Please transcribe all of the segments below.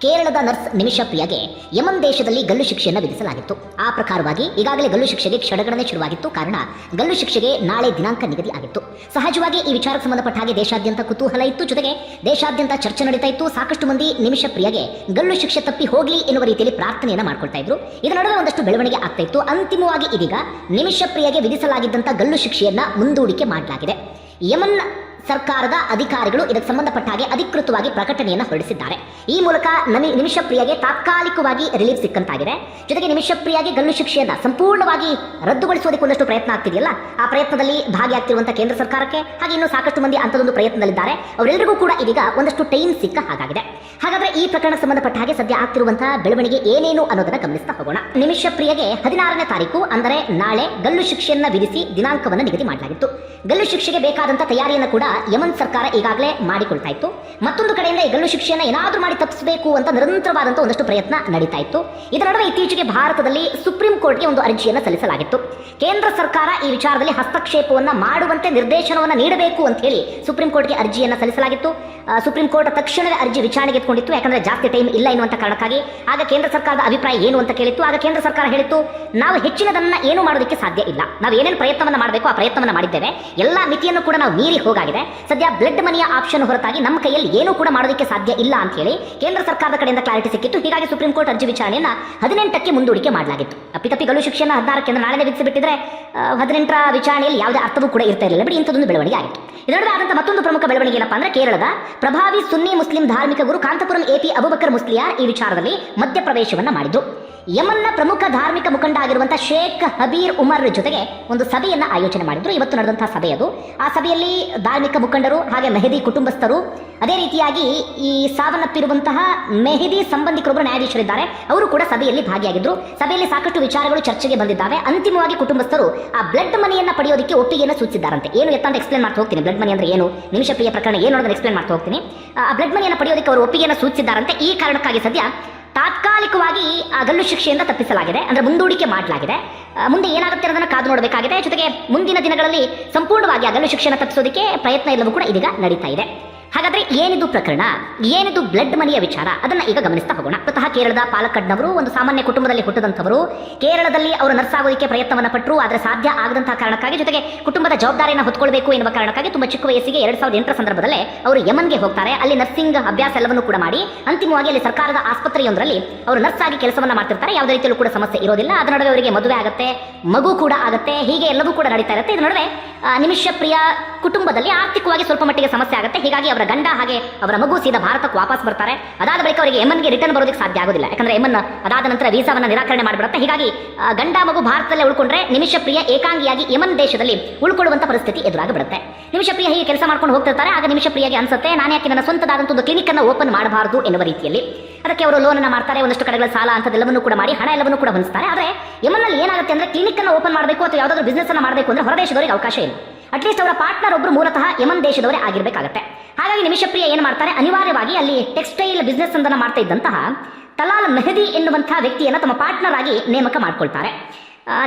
ಕೇರಳದ ನರ್ಸ್ ನಿಮಿಷಾ ಪ್ರಿಯಾಗೆ ಯಮನ್ ದೇಶದಲ್ಲಿ ಗಲ್ಲು ಶಿಕ್ಷೆಯನ್ನು ವಿಧಿಸಲಾಗಿತ್ತು. ಆ ಪ್ರಕಾರವಾಗಿ ಈಗಾಗಲೇ ಗಲ್ಲು ಶಿಕ್ಷೆಗೆ ಕ್ಷಣಗಣನೆ ಶುರುವಾಗಿತ್ತು. ಕಾರಣ ಗಲ್ಲು ಶಿಕ್ಷೆಗೆ ನಾಳೆ ದಿನಾಂಕ ನಿಗದಿ ಆಗಿತ್ತು. ಸಹಜವಾಗಿ ಈ ವಿಚಾರಕ್ಕೆ ಸಂಬಂಧಪಟ್ಟ ಹಾಗೆ ದೇಶಾದ್ಯಂತ ಕುತೂಹಲ ಇತ್ತು. ಜೊತೆಗೆ ದೇಶಾದ್ಯಂತ ಚರ್ಚೆ ನಡೀತಾ ಇತ್ತು. ಸಾಕಷ್ಟು ಮಂದಿ ನಿಮಿಷಾ ಪ್ರಿಯಾಗೆ ಗಲ್ಲು ಶಿಕ್ಷೆ ತಪ್ಪಿ ಹೋಗ್ಲಿ ಎನ್ನುವ ರೀತಿಯಲ್ಲಿ ಪ್ರಾರ್ಥನೆಯನ್ನ ಮಾಡ್ಕೊಳ್ತಾ ಇದ್ರು. ಇದರ ನಡುವೆ ಒಂದಷ್ಟು ಬೆಳವಣಿಗೆ ಆಗ್ತಾ ಇತ್ತು. ಅಂತಿಮವಾಗಿ ಇದೀಗ ನಿಮಿಷಾ ಪ್ರಿಯಾಗೆ ವಿಧಿಸಲಾಗಿದ್ದಂಥ ಗಲ್ಲು ಶಿಕ್ಷೆಯನ್ನ ಮುಂದೂಡಿಕೆ ಮಾಡಲಾಗಿದೆ. ಯಮನ್ ಸರ್ಕಾರದ ಅಧಿಕಾರಿಗಳು ಇದಕ್ಕೆ ಸಂಬಂಧಪಟ್ಟ ಹಾಗೆ ಅಧಿಕೃತವಾಗಿ ಪ್ರಕಟಣೆಯನ್ನು ಹೊರಡಿಸಿದ್ದಾರೆ. ಈ ಮೂಲಕ ನಿಮಿಷಾ ಪ್ರಿಯಾಗೆ ತಾತ್ಕಾಲಿಕವಾಗಿ ರಿಲೀಫ್ ಸಿಕ್ಕಂತಾಗಿದೆ. ಜೊತೆಗೆ ನಿಮಿಷಾ ಪ್ರಿಯಾಗೆ ಗಲ್ಲು ಶಿಕ್ಷೆಯನ್ನ ಸಂಪೂರ್ಣವಾಗಿ ರದ್ದುಗೊಳಿಸುವುದಕ್ಕೆ ಒಂದಷ್ಟು ಪ್ರಯತ್ನ ಆಗ್ತಿದೆಯಲ್ಲ, ಆ ಪ್ರಯತ್ನದಲ್ಲಿ ಭಾಗಿಯಾಗ್ತಿರುವಂತಹ ಕೇಂದ್ರ ಸರ್ಕಾರಕ್ಕೆ ಹಾಗೆ ಇನ್ನೂ ಸಾಕಷ್ಟು ಮಂದಿ ಅಂಥದೊಂದು ಪ್ರಯತ್ನದಲ್ಲಿದ್ದಾರೆ. ಅವರೆಲ್ಲರಿಗೂ ಕೂಡ ಇದೀಗ ಒಂದಷ್ಟು ಟೈಮ್ ಸಿಕ್ಕ ಹಾಗಾಗಿದೆ. ಹಾಗಾದ್ರೆ ಈ ಪ್ರಕರಣಕ್ಕೆ ಸಂಬಂಧಪಟ್ಟ ಹಾಗೆ ಸದ್ಯ ಆಗ್ತಿರುವಂತಹ ಬೆಳವಣಿಗೆ ಏನೇನು ಅನ್ನೋದನ್ನ ಗಮನಿಸ್ತಾ ಹೋಗೋಣ. ನಿಮಿಷಾ ಪ್ರಿಯಾಗೆ 16ನೇ ತಾರೀಕು ಅಂದರೆ ನಾಳೆ ಗಲ್ಲು ಶಿಕ್ಷೆಯನ್ನ ವಿಧಿಸಿ ದಿನಾಂಕವನ್ನು ನಿಗದಿ ಮಾಡಲಾಗಿತ್ತು. ಗಲ್ಲು ಶಿಕ್ಷೆಗೆ ಬೇಕಾದಂತಹ ತಯಾರಿಯನ್ನು ಕೂಡ ಯಮನ್ ಸರ್ಕಾರ ಈಗಾಗಲೇ ಮಾಡಿಕೊಳ್ತಾ ಇತ್ತು. ಮತ್ತೊಂದು ಕಡೆಯಿಂದ ಈ ಗಲ್ಲು ಶಿಕ್ಷೆಯನ್ನು ಏನಾದರೂ ಮಾಡಿ ತಪ್ಪಿಸಬೇಕು ಅಂತ ನಿರಂತರವಾದಂತಹ ಒಂದಷ್ಟು ಪ್ರಯತ್ನ ನಡೀತಾ ಇತ್ತು. ಇದರ ನಡುವೆ ಇತ್ತೀಚೆಗೆ ಭಾರತದಲ್ಲಿ ಸುಪ್ರೀಂ ಕೋರ್ಟ್ಗೆ ಒಂದು ಅರ್ಜಿಯನ್ನು ಸಲ್ಲಿಸಲಾಗಿತ್ತು. ಕೇಂದ್ರ ಸರ್ಕಾರ ಈ ವಿಚಾರದಲ್ಲಿ ಹಸ್ತಕ್ಷೇಪವನ್ನು ಮಾಡುವಂತೆ ನಿರ್ದೇಶನವನ್ನು ನೀಡಬೇಕು ಅಂತ ಹೇಳಿ ಸುಪ್ರೀಂ ಕೋರ್ಟ್ಗೆ ಅರ್ಜಿಯನ್ನು ಸಲ್ಲಿಸಲಾಗಿತ್ತು. ಸುಪ್ರೀಂ ಕೋರ್ಟ್ ತಕ್ಷಣವೇ ಅರ್ಜಿ ವಿಚಾರಣೆಗೆ ಎತ್ಕೊಂಡಿತ್ತು. ಯಾಕಂದ್ರೆ ಜಾಸ್ತಿ ಟೈಮ್ ಇಲ್ಲ ಎನ್ನುವಂತ ಕಾರಣಕ್ಕಾಗಿ. ಆಗ ಕೇಂದ್ರ ಸರ್ಕಾರದ ಅಭಿಪ್ರಾಯ ಏನು ಅಂತ ಕೇಳಿತ್ತು. ಆಗ ಕೇಂದ್ರ ಸರ್ಕಾರ ಹೇಳಿತ್ತು, ನಾವು ಹೆಚ್ಚಿನದನ್ನ ಏನು ಮಾಡೋದಕ್ಕೆ ಸಾಧ್ಯ ಇಲ್ಲ. ನಾವು ಏನೇನು ಪ್ರಯತ್ನವನ್ನ ಮಾಡಬೇಕು ಆ ಪ್ರಯತ್ನವನ್ನ ಮಾಡಿದ್ದೇವೆ. ಎಲ್ಲಾ ಮಿತಿಯನ್ನು ಕೂಡ ನಾವು ಮೀರಿ ಹೋಗಾಗಿದೆ. ಸದ್ಯ ಬ್ಲಡ್ ಮನಿಯ ಆಪ್ಷನ್ ಹೊರತಾಗಿ ನಮ್ಮ ಕೈಯಲ್ಲಿ ಏನೂ ಕೂಡ ಮಾಡೋದಕ್ಕೆ ಸಾಧ್ಯ ಇಲ್ಲ ಅಂತ ಹೇಳಿ ಕೇಂದ್ರ ಸರ್ಕಾರದ ಕಡೆಯಿಂದ ಕ್ಲಾರಿಟಿ ಸಿಕ್ಕಿತ್ತು. ಹೀಗಾಗಿ ಸುಪ್ರೀಂ ಕೋರ್ಟ್ ಅರ್ಜಿ ವಿಚಾರಣೆಯನ್ನ 18ಕ್ಕೆ ಮುಂದೂಡಿಕೆ ಮಾಡಲಾಗಿತ್ತು. ಅಪ್ಪಿತಪ್ಪಿ ಗಲ್ಲು ಶಿಕ್ಷೆಯನ್ನು 16ಕ್ಕೆ ನಾಳೆ ವಿಧಿಸಿಬಿಟ್ಟಿದ್ರೆ 18ರ ವಿಚಾರಣೆಯಲ್ಲಿ ಯಾವುದೇ ಅರ್ಥವೂ ಕೂಡ ಇರ್ತಾ ಇರಲಿಲ್ಲ. ಬಿಡಿ, ಇಂಥದೊಂದು ಬೆಳವಣಿಗೆ ಆಗಿತ್ತು. ಇದರೊಳಗೆ ಆದಂತಹ ಮತ್ತೊಂದು ಪ್ರಮುಖ ಬೆಳವಣಿಗೆ ಏನಪ್ಪಾ ಅಂದ್ರೆ ಕೇರಳದ ಪ್ರಭಾವಿ ಸುನ್ನಿ ಮುಸ್ಲಿಂ ಧಾರ್ಮಿಕ ಗುರು ಕಾಂತಪುರಂ ಎಪಿ ಅಬುಬಕರ್ ಮುಸ್ಲಿಯಾರ್ ಈ ವಿಚಾರದಲ್ಲಿ ಮಧ್ಯಪ್ರವೇಶವನ್ನ ಮಾಡಿದ್ರು. ಯಮನ್ನ ಪ್ರಮುಖ ಧಾರ್ಮಿಕ ಮುಖಂಡ ಆಗಿರುವಂತಹ ಶೇಖ್ ಹಬೀರ್ ಉಮರ್ ಜೊತೆಗೆ ಒಂದು ಸಭೆಯನ್ನ ಆಯೋಜನೆ ಮಾಡಿದ್ರು. ಇವತ್ತು ನಡೆದಂತಹ ಸಭೆ ಅದು. ಆ ಸಭೆಯಲ್ಲಿ ಧಾರ್ಮಿಕ ಮುಖಂಡರು ಹಾಗೆ ಮೆಹದಿ ಕುಟುಂಬಸ್ಥರು, ಅದೇ ರೀತಿಯಾಗಿ ಈ ಸಾವನ್ನಪ್ಪಿರುವಂತಹ ಮೆಹದಿ ಸಂಬಂಧಿಕರೊಬ್ಬರು ನ್ಯಾಯಾಧೀಶರಿದ್ದಾರೆ, ಅವರು ಕೂಡ ಸಭೆಯಲ್ಲಿ ಭಾಗಿಯಾಗಿದ್ರು. ಸಭೆಯಲ್ಲಿ ಸಾಕಷ್ಟು ವಿಚಾರಗಳು ಚರ್ಚೆಗೆ ಬಂದಿದ್ದಾವೆ. ಅಂತಿಮವಾಗಿ ಕುಟುಂಬಸ್ಥರು ಆ ಬ್ಲಡ್ ಮನಿಯನ್ನ ಪಡೆಯೋದಕ್ಕೆ ಒಪ್ಪಿಗೆಯನ್ನು ಸೂಚಿಸಿದ್ದಾರಂತೆ. ಏನು ಎತ್ತ ಅಂತ ಎಕ್ಸ್ಪ್ಲೇನ್ ಮಾಡ್ತಾ ಹೋಗ್ತೀನಿ. ಬ್ಲಡ್ ಮನಿ ಅಂದ್ರೆ ಏನು, ನಿಮಿಷಾ ಪ್ರಿಯ ಪ್ರಕರಣ ಏನು ಅನ್ನೋದನ್ನ ಎಕ್ಸ್ಪ್ಲೇನ್ ಮಾಡ್ತಾ ಹೋಗ್ತೀನಿ. ಆ ಬ್ಲಡ್ ಮನಿಯನ್ನು ಪಡೆಯೋದಕ್ಕೆ ಅವರು ಒಪ್ಪಿಗೆಯನ್ನು ಸೂಚಿಸಿದ್ದಾರಂತೆ. ಈ ಕಾರಣಕ್ಕಾಗಿ ಸದ್ಯ ತಾತ್ಕಾಲಿಕವಾಗಿ ಆ ಗಲ್ಲು ಶಿಕ್ಷೆಯಿಂದ ತಪ್ಪಿಸಲಾಗಿದೆ, ಅಂದ್ರೆ ಮುಂದೂಡಿಕೆ ಮಾಡಲಾಗಿದೆ. ಮುಂದೆ ಏನಾಗುತ್ತೆ ಅನ್ನೋದನ್ನ ಕಾದು ನೋಡಬೇಕಾಗಿದೆ. ಜೊತೆಗೆ ಮುಂದಿನ ದಿನಗಳಲ್ಲಿ ಸಂಪೂರ್ಣವಾಗಿ ಆ ಗಲ್ಲು ಶಿಕ್ಷೆಯನ್ನು ತಪ್ಪಿಸೋದಕ್ಕೆ ಪ್ರಯತ್ನ ಎಲ್ಲವೂ ಕೂಡ ಇದೀಗ ನಡೀತಾ ಇದೆ. ಹಾಗಾದ್ರೆ ಏನಿದು ಪ್ರಕರಣ, ಏನಿದು ಬ್ಲಡ್ ಮನಿಯ ವಿಚಾರ, ಅದನ್ನ ಈಗ ಗಮನಿಸ್ತಾ ಹೋಗೋಣ. ಸ್ವತಃ ಕೇರಳದ ಪಾಲಕ್ಕಡ್ನವರು ಒಂದು ಸಾಮಾನ್ಯ ಕುಟುಂಬದಲ್ಲಿ ಹುಟ್ಟಿದಂಥವರು. ಕೇರಳದಲ್ಲಿ ಅವರು ನರ್ಸ್ ಆಗೋದಕ್ಕೆ ಪ್ರಯತ್ನವನ್ನ ಪಟ್ಟರು, ಆದರೆ ಸಾಧ್ಯ ಆಗದಂತಹ ಕಾರಣಕ್ಕಾಗಿ ಜೊತೆಗೆ ಕುಟುಂಬದ ಜವಾಬ್ದಾರಿಯನ್ನು ಹೊತ್ಕೊಳ್ಬೇಕು ಎನ್ನುವ ಕಾರಣಕ್ಕಾಗಿ ತುಂಬಾ ಚಿಕ್ಕ ವಯಸ್ಸಿಗೆ 2008ರ ಸಂದರ್ಭದಲ್ಲೇ ಅವರು ಯಮನ್ಗೆ ಹೋಗ್ತಾರೆ. ಅಲ್ಲಿ ನರ್ಸಿಂಗ್ ಅಭ್ಯಾಸ ಎಲ್ಲವನ್ನು ಕೂಡ ಮಾಡಿ ಅಂತಿಮವಾಗಿ ಅಲ್ಲಿ ಸರ್ಕಾರದ ಆಸ್ಪತ್ರೆಯೊಂದರಲ್ಲಿ ಅವರು ನರ್ಸ್ ಆಗಿ ಕೆಲಸವನ್ನ ಮಾಡ್ತಿರ್ತಾರೆ. ಯಾವುದೇ ರೀತಿಯಲ್ಲೂ ಕೂಡ ಸಮಸ್ಯೆ ಇರೋದಿಲ್ಲ. ಅದರ ನಡುವೆ ಅವರಿಗೆ ಮದುವೆ ಆಗುತ್ತೆ, ಮಗು ಕೂಡ ಆಗುತ್ತೆ, ಹೀಗೆ ಎಲ್ಲವೂ ಕೂಡ ನಡೀತಾ ಇರುತ್ತೆ. ಇದರ ನಡುವೆ ನಿಮಿಷಾ ಪ್ರಿಯ ಕುಟುಂಬದಲ್ಲಿ ಆರ್ಥಿಕವಾಗಿ ಸ್ವಲ್ಪ ಮಟ್ಟಿಗೆ ಸಮಸ್ಯೆ ಆಗುತ್ತೆ. ಹೀಗಾಗಿ ಅವರ ಗಂಡ ಹಾಗೆ ಅವರ ಮಗು ಸೀದಾ ಭಾರತಕ್ಕೆ ವಾಪಸ್ ಬರ್ತಾರೆ. ಅದಾದ ಬಳಿಕ ಅವರಿಗೆ ಯಮನ್ಗೆ ರಿಟರ್ನ್ ಬರೋದಕ್ಕೆ ಸಾಧ್ಯ ಆಗೋದಿಲ್ಲ. ಯಾಕಂದ್ರೆ ಯಮನ್ ಅದಾದ ನಂತರ ವೀಸಾವನ್ನ ನಿರಾಕರಣೆ ಮಾಡಿಬಿಡುತ್ತೆ. ಹೀಗಾಗಿ ಗಂಡ ಮಗು ಭಾರತದಲ್ಲೇ ಉಳ್ಕೊಂಡ್ರೆ ನಿಮಿಷಾ ಪ್ರಿಯ ಏಕಾಂಗಿಯಾಗಿ ಯಮನ್ ದೇಶದಲ್ಲಿ ಉಳ್ಕೊಳ್ಳುವಂತ ಪರಿಸ್ಥಿತಿ ಎದುರಾಗಬಿಡುತ್ತೆ. ನಿಮಿಷಾ ಪ್ರಿಯ ಹೀಗೆ ಕೆಲಸ ಮಾಡ್ಕೊಂಡು ಹೋಗ್ತಿರ್ತಾರೆ. ಆಗ ನಿಮಿಷಾ ಪ್ರಿಯಗೆ ಅನ್ಸುತ್ತೆ, ನಾನು ಯಾಕೆ ನನ್ನ ಸ್ವಂತದಾದಂಥ ಒಂದು ಕ್ಲಿನಿಕ್ ಅನ್ನು ಓಪನ್ ಮಾಡಬಾರದು ಎನ್ನುವ ರೀತಿಯಲ್ಲಿ. ಅದಕ್ಕೆ ಅವರು ಲೋನ್ ಅನ್ನ ಮಾಡ್ತಾರೆ, ಒಂದಷ್ಟು ಕಡೆಗಳ ಸಾಲ ಅಂತದೆಲ್ಲವನ್ನೂ ಕೂಡ ಮಾಡಿ ಹಣ ಎಲ್ಲವನ್ನೂ ಕೂಡ ಹೊಂದಿಸ್ತಾರೆ. ಆದರೆ ಯಮನ್ನಲ್ಲಿ ಏನಾಗುತ್ತೆ ಅಂದ್ರೆ ಕ್ಲಿನಿಕ್ ಅನ್ನು ಓಪನ್ ಮಾಡಬೇಕು ಅಥವಾ ಯಾವುದಾದ್ರೂ ಬಿಸ್ನೆಸ್ ಅನ್ನ ಮಾಡಬೇಕು ಅಂದ್ರೆ ಹೊರದೇಶದವರಿಗೆ ಅವಕಾಶ ಇಲ್ಲ. ಅಟ್ಲೀಸ್ಟ್ ಅವರ ಪಾರ್ಟ್ನರ್ ಒಬ್ಬರು ಮೂಲತಃ ಯಮನ್ ದೇಶದವರೇ ಆಗಿರಬೇಕಾಗುತ್ತೆ. ಹಾಗಾಗಿ ನಿಮಿಷಾ ಪ್ರಿಯ ಏನು ಮಾಡ್ತಾರೆ, ಅನಿವಾರ್ಯವಾಗಿ ಅಲ್ಲಿ ಟೆಕ್ಸ್ಟೈಲ್ ಬಿಸ್ನೆಸ್ ಅನ್ನ ಮಾಡ್ತಾ ಇದ್ದಂತಹ ತಲಾಲ್ ಮೆಹದಿ ಎನ್ನುವಂತಹ ವ್ಯಕ್ತಿಯನ್ನು ತಮ್ಮ ಪಾರ್ಟ್ನರ್ ಆಗಿ ನೇಮಕ ಮಾಡ್ಕೊಳ್ತಾರೆ.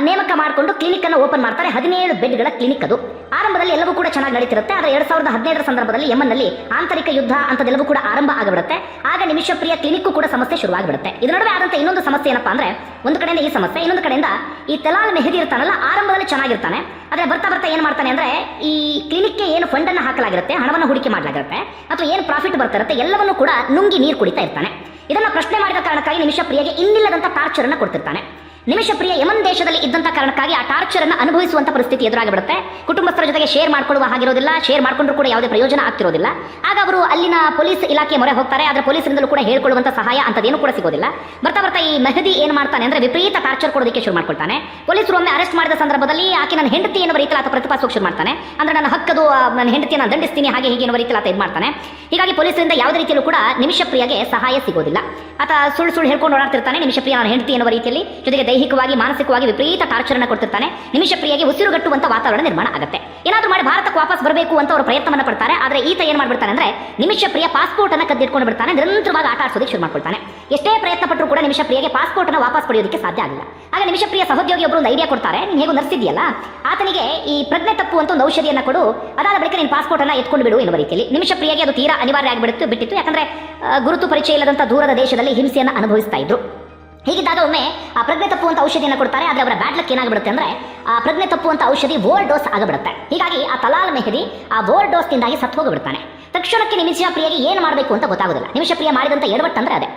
ನೇಮಕ ಮಾಡಿಕೊಂಡು ಕ್ಲಿನಿಕ್ ಅನ್ನು ಓಪನ್ ಮಾಡ್ತಾರೆ. 17 ಬೆಡ್ಗಳ ಕ್ಲಿನಿಕ್ ಅದು. ಆರಂಭದಲ್ಲಿ ಎಲ್ಲವೂ ಕೂಡ ಚೆನ್ನಾಗಿ ನಡೀತಿರುತ್ತೆ. ಆದರೆ 2015ರ ಸಂದರ್ಭದಲ್ಲಿ ಯಮನ್ನಲ್ಲಿ ಆಂತರಿಕ ಯುದ್ಧ ಅಂತದೆಲ್ಲವೂ ಕೂಡ ಆರಂಭ ಆಗಿಬಿಡುತ್ತೆ. ಆಗ ನಿಮಿಷಾ ಪ್ರಿಯ ಕ್ಲಿನಿಕ್ ಕೂಡ ಸಮಸ್ಯೆ ಶುರುವಾಗಿಬಿಡುತ್ತೆ. ಇದರ ನಡುವೆ ಆದಂತ ಇನ್ನೊಂದು ಸಮಸ್ಯೆ ಏನಪ್ಪಾ ಅಂದ್ರೆ, ಒಂದು ಕಡೆಯಿಂದ ಈ ಸಮಸ್ಯೆ, ಇನ್ನೊಂದು ಕಡೆಯಿಂದ ಈ ತಲಾಲ್ ಮೆಹದಿ ಇರ್ತಾನಲ್ಲ, ಆರಂಭದಲ್ಲಿ ಚೆನ್ನಾಗಿರ್ತಾನೆ. ಆದರೆ ಬರ್ತಾ ಬರ್ತಾ ಏನ್ ಮಾಡ್ತಾನೆ ಅಂದ್ರೆ, ಈ ಕ್ಲಿನಿಕ್ಗೆ ಏನು ಫಂಡ್ ಅನ್ನು ಹಾಕಲಾಗಿರುತ್ತೆ, ಹಣವನ್ನು ಹೂಡಿಕೆ ಮಾಡಲಾಗಿರುತ್ತೆ ಅಥವಾ ಏನು ಪ್ರಾಫಿಟ್ ಬರ್ತಾ ಇರುತ್ತೆ ಎಲ್ಲವನ್ನೂ ಕೂಡ ನುಂಗಿ ನೀರು ಕುಡಿತಾ ಇರ್ತಾನೆ. ಇದನ್ನ ಪ್ರಶ್ನೆ ಮಾಡಿದ ಕಾರಣಕ್ಕಾಗಿ ನಿಮಿಷಾ ಪ್ರಿಯಗೆ ಇನ್ನಿಲ್ಲದಂತ ಟಾರ್ಚರ್ ಅನ್ನು ಕೊಡ್ತಿರ್ತಾನೆ. ನಿಮಿಷಾ ಪ್ರಿಯ ಯಮನ್ ದೇಶದಲ್ಲಿ ಇದ್ದಂತ ಕಾರಣಕ್ಕಾಗಿ ಆ ಟಾರ್ಚರ್ ಅನ್ನು ಅನುಭವಿಸುವಂತ ಪರಿಸ್ಥಿತಿ ಎದುರಾಗಿಬಿಡುತ್ತೆ. ಕುಟುಂಬಸ್ಥರ ಜೊತೆಗೆ ಶೇರ್ ಮಾಡ್ಕೊಳ್ಳುವ ಹಾಗಿರೋದಿಲ್ಲ, ಶೇರ್ ಮಾಡ್ಕೊಂಡ್ರು ಕೂಡ ಯಾವುದೇ ಪ್ರಯೋಜನ ಆಗ್ತಿರೋದಿಲ್ಲ. ಆಗ ಅವರು ಅಲ್ಲಿನ ಪೊಲೀಸ್ ಇಲಾಖೆ ಮೊರೆ ಹೋಗ್ತಾರೆ. ಆದ್ರೆ ಪೊಲೀಸರಿಂದಲೂ ಕೂಡ ಹೇಳ್ಕೊಳ್ಳುವಂತ ಸಹಾಯ ಅಂತದೇನು ಕೂಡ ಸಿಗೋದಿಲ್ಲ. ಬರ್ತಾ ಬರ್ತಾ ಈ ಮೆಹದಿ ಏನ್ ಮಾಡ್ತಾನೆ ಅಂದ್ರೆ ವಿಪರೀತ ಟಾರ್ಚರ್ ಕೊಡೋದಕ್ಕೆ ಶುರು ಮಾಡ್ಕೊಳ್ತಾನೆ. ಪೊಲೀಸರು ಒಮ್ಮೆ ಅರೆಸ್ಟ್ ಮಾಡಿದ ಸಂದರ್ಭದಲ್ಲಿ ಆಕೆ ನನ್ನ ಹೆಂಡತಿ ಎನ್ನುವ ರೀತಿಯಲ್ಲಿ ಆತ ಪ್ರತಿಪಾದಿಸೋಕೆ ಶುರು ಮಾಡ್ತಾನೆ. ಅಂದ್ರೆ ನನ್ನ ಹಕ್ಕದು, ನನ್ನ ಹೆಂಡತಿಯನ್ನು ದಂಡಿಸ್ತೀನಿ ಹಾಗೆ ಹೀಗೆ ಎನ್ನುವ ರೀತಿಯಲ್ಲಿ ಆತ ಇದು ಮಾಡ್ತಾನೆ. ಹೀಗಾಗಿ ಪೊಲೀಸರಿಂದ ಯಾವುದೇ ರೀತಿಯಲ್ಲೂ ಕೂಡ ನಿಮಿಷಾ ಪ್ರಿಯಗೆ ಸಹಾಯ ಸಿಗೋದಿಲ್ಲ. ಆತ ಸುಳ್ಳು ಹೇಳ್ಕೊಂಡು ಓಡಾಡ್ತಿರ್ತಾನೆ. ನಿಮಿಷಾ ಪ್ರಿಯ ನನ್ನ ಹೆಂಡತಿ ಎನ್ನುವ ರೀತಿಯಲ್ಲಿ, ಜೊತೆಗೆ ದೈಹಿಕವಾಗಿ ಮಾನಸಿಕವಾಗಿ ವಿಪರೀತ ಟಾರ್ಚರ್ ಅನ್ನು ಕೊಡ್ತಿರ್ತಾನೆ. ನಿಮಿಷ ಪ್ರಿಯಗೆ ಉಸಿರುಗಟ್ಟುವಂತ ವಾತಾವರಣ ನಿರ್ಮಾಣ ಆಗುತ್ತೆ. ಏನಾದರೂ ಮಾಡಿ ಭಾರತಕ್ಕೆ ವಾಪಸ್ ಬರಬೇಕು ಅಂತ ಅವರು ಪ್ರಯತ್ನವನ್ನು ಪಡ್ತಾರೆ. ಆದರೆ ಈತ ಏನ್ ಮಾಡ್ಬಿಡ್ತಾನೆ ಅಂದ್ರೆ ನಿಮಿಷ ಪ್ರಿಯ ಪಾಸ್ಪೋರ್ಟ್ ಅನ್ನು ಕದ್ದಿಟ್ಕೊಂಡು ಬಿಡ್ತಾನೆ. ನಿರಂತರವಾಗಿ ಆಟ ಆಡಿಸೋದಕ್ಕೆ ಶುರು ಮಾಡ್ಕೊಳ್ತಾನೆ. ಎಷ್ಟೇ ಪ್ರಯತ್ನ ಪಟ್ಟರು ಕೂಡ ನಿಮಿಷ ಪ್ರಿಯಗೆ ಪಾಸ್ಪೋರ್ಟ್ ಅನ್ನು ವಾಪಸ್ ಪಡೆಯೋದಕ್ಕೆ ಸಾಧ್ಯ ಆಗಿಲ್ಲ. ಆಗ ನಿಮಿಷ ಪ್ರಿಯ ಸಹೋದ್ಯೋಗಿ ಒಬ್ಬರು ಒಂದು ಐಡಿಯಾ ಕೊಡ್ತಾರೆ. ನೀನು ಹೇಗೂ ನರ್ಸಿದ್ಯಲ್ಲ, ಆತನಿಗೆ ಈ ಪ್ರಜ್ಞೆ ತಪ್ಪು ಅಂತ ಒಂದು ಔಷಧಿಯನ್ನು ಕೊಡು, ಅದಾದ ಬಳಿಕ ನೀನು ಪಾಸ್ಪೋರ್ಟ್ ಅನ್ನು ಎತ್ಕೊಂಡು ಬಿಡು ಎನ್ನುವ ರೀತಿಯಲ್ಲಿ. ನಿಮಿಷ ಪ್ರಿಯಗೆ ಅದು ತೀರಾ ಅನಿವಾರ್ಯ ಬಿಟ್ಟಿತ್ತು. ಯಾಕಂದ್ರೆ ಗುರುತು ಪರಿಚಯ ಇಲ್ಲದಂತ ದೂರದ ದೇಶದಲ್ಲಿ ಹಿಂಸೆಯನ್ನು ಅನುಭವಿಸ್ತಾ ಇದ್ರು. ಹೀಗಿದ್ದಾಗ ಒಮ್ಮೆ ಆ ಪ್ರಜ್ಞೆ ತಪ್ಪುವಂತ ಔಷಧಿಯನ್ನು ಕೊಡ್ತಾರೆ. ಆದರೆ ಅವರ ಬ್ಯಾಡ್ ಲಕ್ ಏನಾಗ್ಬಿಡುತ್ತೆ ಅಂದ್ರೆ ಆ ಪ್ರಜ್ಞೆ ತಪ್ಪುವಂತ ಔಷಧಿ ಓವರ್ ಡೋಸ್ ಆಗಬಿಡುತ್ತೆ. ಹೀಗಾಗಿ ಆ ತಲಾಲ್ ಮೆಹದಿ ಆ ಓವರ್ ಡೋಸ್ ತಿಂದಾಗಿ ಸತ್ತು ಹೋಗಿಬಿಡ್ತಾನೆ. ತಕ್ಷಣಕ್ಕೆ ನಿಮಿಷ ಪ್ರಿಯಗೆ ಏನು ಮಾಡಬೇಕು ಅಂತ ಗೊತ್ತಾಗೋದಿಲ್ಲ. ನಿಮಿಷ ಪ್ರಿಯ ಮಾಡಿದಂತ ಎಡವಟ್ಟು ಅಂದ್ರೆ ಅದೇ,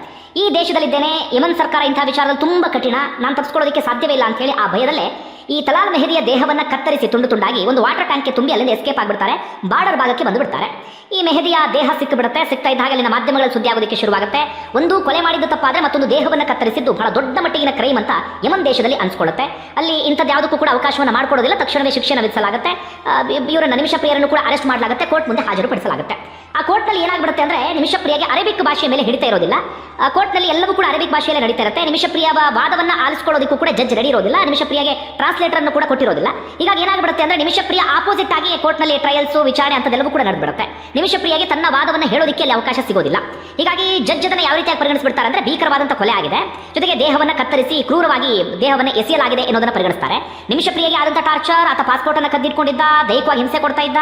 ಈ ದೇಶದಲ್ಲಿದ್ದೇನೆ, ಯಮನ್ ಸರ್ಕಾರ ಇಂತಹ ವಿಚಾರದಲ್ಲಿ ತುಂಬಾ ಕಠಿಣ, ನಾನು ತಪ್ಪಿಸ್ಕೊಳ್ಳೋದಕ್ಕೆ ಸಾಧ್ಯವೇ ಇಲ್ಲ ಅಂತ ಹೇಳಿ ಆ ಭಯದಲ್ಲೇ ಈ ತಲಾಲ್ ಮೆಹದಿಯ ದೇಹವನ್ನ ಕತ್ತರಿಸಿ ತುಂಡು ತುಂಡಾಗಿ ಒಂದು ವಾಟರ್ ಟ್ಯಾಂಕ್ಗೆ ತುಂಬಿ ಅಲ್ಲಿಂದ ಎಸ್ಕೇಪ್ ಆಗಿಬಿಡ್ತಾರೆ. ಬಾರ್ಡರ್ ಭಾಗಕ್ಕೆ ಬಂದು ಬಿಡ್ತಾರೆ. ಈ ಮೆಹದಿಯ ದೇಹ ಸಿಕ್ಕಿಬಿಡುತ್ತೆ. ಸಿಗ್ತಾ ಇದ್ದಾಗ ಅಲ್ಲಿನ ಮಾಧ್ಯಮಗಳಲ್ಲಿ ಸುದ್ದಿ ಆಗೋದಕ್ಕೆ ಶುರುವಾಗುತ್ತೆ. ಒಂದು ಕೊಲೆ ಮಾಡಿದ್ದು ತಪ್ಪಾದ್ರೆ ಮತ್ತೊಂದು ದೇಹವನ್ನು ಕತ್ತರಿಸಿದ್ದು ಬಹಳ ದೊಡ್ಡ ಮಟ್ಟಿಗಿನ ಕ್ರೈಮ್ ಅಂತ ಯಮನ್ ದೇಶದಲ್ಲಿ ಅನ್ಸ್ಕೊಳ್ಳುತ್ತೆ. ಅಲ್ಲಿ ಇಂಥದ್ದು ಯಾವುದಕ್ಕೂ ಕೂಡ ಅವಕಾಶವನ್ನು ಮಾಡಿಕೊಡೋದಿಲ್ಲ. ತಕ್ಷಣವೇ ಶಿಕ್ಷೆಯನ್ನು ವಿಧಿಸಲಾಗುತ್ತೆ. ಇವರನ್ನ ನಿಮಿಷ ಪ್ರಿಯರನ್ನು ಕೂಡ ಅರೆಸ್ಟ್ ಮಾಡಲಾಗುತ್ತೆ. ಕೋರ್ಟ್ ಮುಂದೆ ಹಾಜರುಪಡಿಸಲಾಗುತ್ತೆ. ಆ ಕೋರ್ಟ್ನಲ್ಲಿ ಏನಾಗ್ಬಿಡುತ್ತೆ ಅಂದ್ರೆ ನಿಮಿಷ ಪ್ರಿಯಗೆ ಅರೇಬಿಕ್ ಭಾಷೆಯ ಮೇಲೆ ಹಿಡಿತಾ ಇರೋದಿಲ್ಲ. ಕೋರ್ಟ್ನಲ್ಲಿ ಎಲ್ಲವೂ ಕೂಡ ಅರೇಬಿಕ್ ಭಾಷೆಯಲ್ಲಿ ನಡೀತಾ ಇರುತ್ತೆ. ನಿಮಿಷ ಪ್ರಿಯ ವಾದವನ್ನ ಆಲಿಸ್ಕೊಳ್ಳೋದಕ್ಕೂ ಕೂಡ ಜಡ್ಜ್ ರೆಡಿ ಇರೋದಿಲ್ಲ. ನಿಮಿಷ ಪ್ರಿಯಗೆ ಟ್ರಾನ್ಸ್ಲೇಟರ್ ಅನ್ನು ಕೂಡ ಕೊಟ್ಟಿರೋದಿಲ್ಲ. ಹೀಗಾಗಿ ಏನಾಗ್ಬಿಡುತ್ತೆ ಅಂದ್ರೆ ನಿಮಿಷ ಪ್ರಿಯ ಆಪೋಸಿಟ್ ಆಗಿ ಕೋರ್ಟ್ನಲ್ಲಿ ಟ್ರಯಲ್ಸ್ ವಿಚಾರಣೆ ಅಂತದೆಲ್ಲವೂ ಕೂಡ ನಡೆದ್ಬಿಡುತ್ತೆ. ನಿಮಿಷ ಪ್ರಿಯಗೆ ತನ್ನ ವಾದವನ್ನು ಹೇಳೋದಕ್ಕೆ ಅಲ್ಲಿ ಅವಕಾಶ ಸಿಗೋದಿಲ್ಲ. ಹೀಗಾಗಿ ಜಡ್ಜ್ ಅದನ್ನು ಯಾವ ರೀತಿಯಾಗಿ ಪರಿಗಣಿಸ್ಬಿಡ್ತಾರೆ ಅಂದ್ರೆ ಭೀಕರವಾದಂತಹ ಕೊಲೆ ಆಗಿದೆ, ಜೊತೆಗೆ ದೇಹವನ್ನು ಕತ್ತರಿಸಿ ಕ್ರೂರವಾಗಿ ದೇಹವನ್ನು ಎಸೆಯಲಾಗಿದೆ ಎನ್ನುವುದನ್ನು ಪರಿಗಣಿಸ್ತಾರೆ. ನಿಮಿಷ ಪ್ರಿಯಗೆ ಆದಂತಹ ಟಾರ್ಚರ್, ಆತ ಪಾಸ್ಪೋರ್ಟ್ ಅನ್ನು ಕದ್ದಿಟ್ಕೊಂಡಿದ್ದ, ದೈಹಿಕವಾಗಿ ಹಿಂಸೆ ಕೊಡ್ತಾ ಇದ್ದ,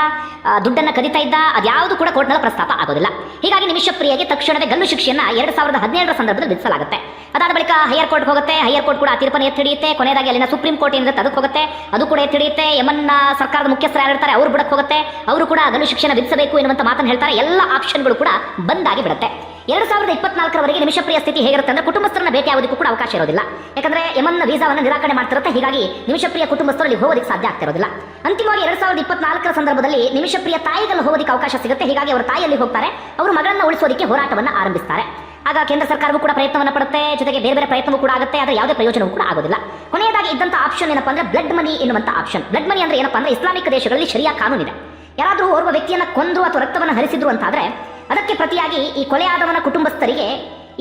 ದುಡ್ಡನ್ನು ಕದೀತಾ ಇದ್ದ, ಅದ್ಯಾವುದು ಕೂಡ ಕೋರ್ಟ್ನಲ್ಲಿ ಪ್ರಸ್ತಾಪ ಆಗೋದಿಲ್ಲ. ಹೀಗಾಗಿ ನಿಮಿಷ ಪ್ರಿಯಗೆ ತಕ್ಷಣವೇ ಗಲ್ಲು ಶಿಕ್ಷೆಯನ್ನ 2017ರ ಸಂದರ್ಭದಲ್ಲಿ ವಿಧಿಸಲಾಗುತ್ತೆ. ಅದಾದ ಬಳಿಕ ಹೈಯರ್ ಕೋರ್ಟ್ ಹೋಗುತ್ತೆ. ಹೈಯರ್ ಕೋರ್ಟ್ ಕೂಡ ಆ ತೀರ್ಪನ್ನು ಎತ್ತಿ ಹಿಡಿಯುತ್ತೆ. ಕೊನೆಯದಾಗಿ ಅಲ್ಲಿನ ಸುಪ್ರೀಂ ಕೋರ್ಟ್ ಏನಿರುತ್ತೆ ಅದಕ್ಕೆ ಹೋಗುತ್ತೆ. ಅದು ಕೂಡ ಎತ್ತಿ ಹಿಡಿಯುತ್ತೆ. ಯಮನ್ ಸರ್ಕಾರದ ಮುಖ್ಯಸ್ಥರು ಯಾರಿರ್ತಾರೆ ಅವರು ಬಿಡಕ್ಕೆ ಹೋಗುತ್ತೆ. ಅವರು ಕೂಡ ಗಲ್ಲು ಶಿಕ್ಷೆನ ವಿಧಿಸಬೇಕು ಎನ್ನುವಂತ ಮಾತನ್ನು ಹೇಳ್ತಾರೆ. ಎಲ್ಲ ಆಪ್ಷನ್ಗಳು ಕೂಡ ಬಂದಾಗಿ ಬಿಡುತ್ತೆ. 2024ರವರೆಗೆ ನಿಮಿಷ ಪ್ರಿಯ ಸ್ಥಿತಿ ಹೇಗಿರುತ್ತೆ ಅಂದ್ರೆ ಕುಟುಂಬಸ್ಥರನ್ನ ಭೇಟಿ ಆಗೋದಕ್ಕೂ ಕೂಡ ಅವಕಾಶ ಇರೋದಿಲ್ಲ. ಯಾಕಂದ್ರೆ ಯಮನ್ ವೀಸಾವನ್ನು ನಿರಾಕರಣೆ ಮಾಡ್ತಿರುತ್ತೆ. ಹೀಗಾಗಿ ನಿಮಿಷ ಪ್ರಿಯ ಕುಟುಂಬಸ್ಥರಲ್ಲಿ ಹೋಗೋದಕ್ಕೆ ಸಾಧ್ಯ ಆಗ್ತಿರೋದಿಲ್ಲ. ಅಂತಿಮವಾಗಿ 2024ರ ಸಂದರ್ಭದಲ್ಲಿ ನಿಮಿಷ ಪ್ರಿಯ ತಾಯಿಗಲ್ಲಿ ಹೋಗೋದಕ್ಕೆ ಅವಕಾಶ ಸಿಗುತ್ತೆ. ಹೀಗಾಗಿ ಅವರ ತಾಯಿಯಲ್ಲಿ ಹೋಗ್ತಾರೆ. ಅವರು ಮಗಳನ್ನ ಉಳಿಸೋದಕ್ಕೆ ಹೋರಾಟವನ್ನು ಆರಂಭಿಸ್ತಾರೆ. ಆಗ ಕೇಂದ್ರ ಸರ್ಕಾರವೂ ಕೂಡ ಪ್ರಯತ್ನವನ್ನು ಪಡುತ್ತೆ. ಜೊತೆಗೆ ಬೇರೆ ಬೇರೆ ಪ್ರಯತ್ನವೂ ಕೂಡ ಆಗುತ್ತೆ. ಆದರೆ ಯಾವುದೇ ಪ್ರಯೋಜನವೂ ಕೂಡ ಆಗೋದಿಲ್ಲ. ಕೊನೆಯದಾಗಿ ಇದ್ದಂತ ಆಪ್ಷನ್ ಏನಪ್ಪಾ ಅಂದ್ರೆ ಬ್ಲಡ್ ಮನಿ ಎನ್ನುವಂತ ಆಪ್ಷನ್. ಬ್ಲಡ್ ಮನಿ ಅಂದ್ರೆ ಏನಪ್ಪಾ ಅಂದ್ರೆ ಇಸ್ಲಾಮಿಕ್ ದೇಶಗಳಲ್ಲಿ ಶರಿಯಾ ಕಾನೂನಿದೆ. ಯಾರಾದರೂ ಓರ್ವ ವ್ಯಕ್ತಿಯನ್ನ ಕೊಂದ್ರು ಅಥವಾ ರಕ್ತವನ್ನು ಹರಿಸಿದ್ರು ಅಂತಾದ್ರೆ ಅದಕ್ಕೆ ಪ್ರತಿಯಾಗಿ ಈ ಕೊಲೆಯಾದವನ ಕುಟುಂಬಸ್ಥರಿಗೆ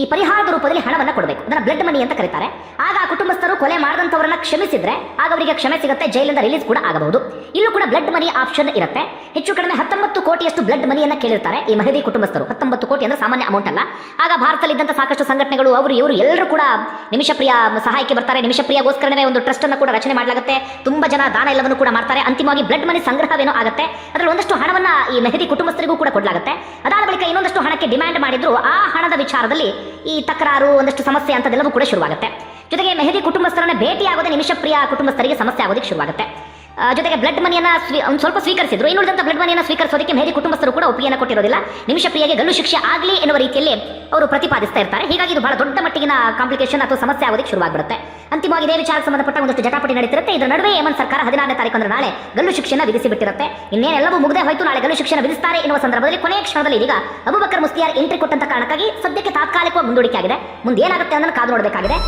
ಈ ಪರಿಹಾರದ ರೂಪದಲ್ಲಿ ಹಣವನ್ನು ಕೊಡಬೇಕು. ಅದನ್ನ ಬ್ಲಡ್ ಮನಿ ಅಂತ ಕರೀತಾರೆ. ಆಗ ಆ ಕುಟುಂಬಸ್ಥರು ಕೊಲೆ ಮಾಡಿದಂಥವರನ್ನ ಕ್ಷಮಿಸಿದ್ರೆ ಆಗ ಅವರಿಗೆ ಕ್ಷಮೆ ಸಿಗುತ್ತೆ, ಜೈಲಿಂದ ರಿಲೀಸ್ ಕೂಡ ಆಗಬಹುದು. ಇಲ್ಲೂ ಕೂಡ ಬ್ಲಡ್ ಮನಿ ಆಪ್ಷನ್ ಇರುತ್ತೆ. ಹೆಚ್ಚು ಕಡಿಮೆ 19 ಕೋಟಿಯಷ್ಟು ಬ್ಲಡ್ ಮನಿಯನ್ನ ಕೇಳಿರ್ತಾರೆ ಈ ಮೆಹದಿ ಕುಟುಂಬಸ್ಥರು. 19 ಕೋಟಿ ಅಂದ್ರೆ ಸಾಮಾನ್ಯ ಅಮೌಂಟ್ ಅಲ್ಲ. ಆಗ ಭಾರತದಲ್ಲಿ ಇದ್ದಂತ ಸಾಕಷ್ಟು ಸಂಘಟನೆಗಳು ಅವರು ಇವರು ಎಲ್ಲರೂ ಕೂಡ ನಿಮಿಷ ಪ್ರಿಯ ಸಹಾಯಕ್ಕೆ ಬರ್ತಾರೆ. ನಿಮಿಷ ಪ್ರಿಯಗೋಸ್ಕರವೇ ಒಂದು ಟ್ರಸ್ಟ್ ಅನ್ನು ಕೂಡ ರಚನೆ ಮಾಡಲಾಗುತ್ತೆ. ತುಂಬಾ ಜನ ದಾನ ಎಲ್ಲವನ್ನು ಕೂಡ ಮಾಡ್ತಾರೆ. ಅಂತಿಮವಾಗಿ ಬ್ಲಡ್ ಮನಿ ಸಂಗ್ರಹವೇನೋ ಆಗುತ್ತೆ. ಅದರಲ್ಲಿ ಒಂದಷ್ಟು ಹಣವನ್ನ ಈ ಮೆಹದಿ ಕುಟುಂಬಸ್ಥರಿಗೂ ಕೂಡ ಕೊಡಲಾಗುತ್ತೆ. ಅದಾದ ಬಳಿಕ ಇನ್ನೊಂದಷ್ಟು ಹಣಕ್ಕೆ ಡಿಮ್ಯಾಂಡ್ ಮಾಡಿದ್ರು. ಆ ಹಣದ ವಿಚಾರದಲ್ಲಿ ಈ ತಕರಾರು, ಒಂದಷ್ಟು ಸಮಸ್ಯೆ ಅಂತದೆಲ್ಲವೂ ಕೂಡ ಶುರುವಾಗುತ್ತೆ. ಜೊತೆಗೆ ಮೆಹದಿ ಕುಟುಂಬಸ್ಥರನ್ನ ಭೇಟಿಯಾಗೋದೇ ನಿಮಿಷ ಪ್ರಿಯ ಕುಟುಂಬಸ್ಥರಿಗೆ ಸಮಸ್ಯೆ ಆಗೋದಕ್ಕೆ ಶುರುವಾಗುತ್ತೆ. ಜೊತೆಗೆ ಬ್ಲಡ್ ಮನಿಯನ್ನ ಸ್ವಲ್ಪ ಸ್ವೀಕರಿಸಿದ್ರು. ಇನ್ನುಳಿದಂತ ಬ್ಲಡ್ ಮನಿಯನ್ನ ಸ್ವೀಕರಿಸೋದಕ್ಕೆ ಮೆಹದಿ ಕುಟುಂಬಸ್ಥರು ಕೂಡ ಒಪ್ಪಿಗೆಯನ್ನು ಕೊಟ್ಟಿರೋದಿಲ್ಲ. ನಿಮಿಷ ಪ್ರಿಯಗೆ ಗಲ್ಲು ಶಿಕ್ಷೆ ಆಗಲಿ ಎನ್ನುವ ರೀತಿಯಲ್ಲಿ ಅವರು ಪ್ರತಿಪಾದಿಸ್ತಾ ಇರ್ತಾರೆ. ಹೀಗಾಗಿ ಇದು ಬಹಳ ದೊಡ್ಡ ಮಟ್ಟಿಗಿನ ಕಾಂಪ್ಲಿಕೇಶನ್ ಅಥವಾ ಸಮಸ್ಯೆ ಆಗೋದಕ್ಕೆ ಶುರುವಾಗ್ಬಿಡುತ್ತೆ. ಅಂತಿಮವಾಗಿ ಇದೇ ವಿಚಾರಕ್ಕೆ ಸಂಬಂಧಪಟ್ಟ ಒಂದಷ್ಟು ಜಟಾಪಟಿ ನಡೀತಿರುತ್ತೆ. ಇದರ ನಡುವೆ ಯಮನ್ ಸರ್ಕಾರ 16ನೇ ತಾರೀಕು ಅಂದ್ರೆ ನಾಳೆ ಗಲ್ಲು ಶಿಕ್ಷೆಯನ್ನು ವಿಧಿಸಿಬಿಟ್ಟಿರುತ್ತೆ. ಇನ್ನೇನೆಲ್ಲವೂ ಮುಗದೆ ಹೋಯ್ತು, ನಾಳೆ ಗಲ್ಲು ಶಿಕ್ಷೆಯನ್ನು ವಿಧಿಸ್ತಾರೆ ಎನ್ನುವ ಸಂದರ್ಭದಲ್ಲಿ ಕೊನೆಯ ಕ್ಷಣದಲ್ಲಿ ಇದೀಗ ಅಬೂಬಕರ್ ಮುಸ್ತಿಯಾರ್ ಎಂಟ್ರಿ ಕೊಟ್ಟಂತ ಕಾರಣಕ್ಕಾಗಿ ಸದ್ಯಕ್ಕೆ ತಾತ್ಕಾಲಿಕವಾಗಿ ಮುಂದೂಡಿಕೆ ಆಗಿದೆ. ಮುಂದೆ ಏನಾಗುತ್ತೆ ಅನ್ನೋದನ್ನು ಕಾದು ನೋಡಬೇಕಾಗಿದೆ.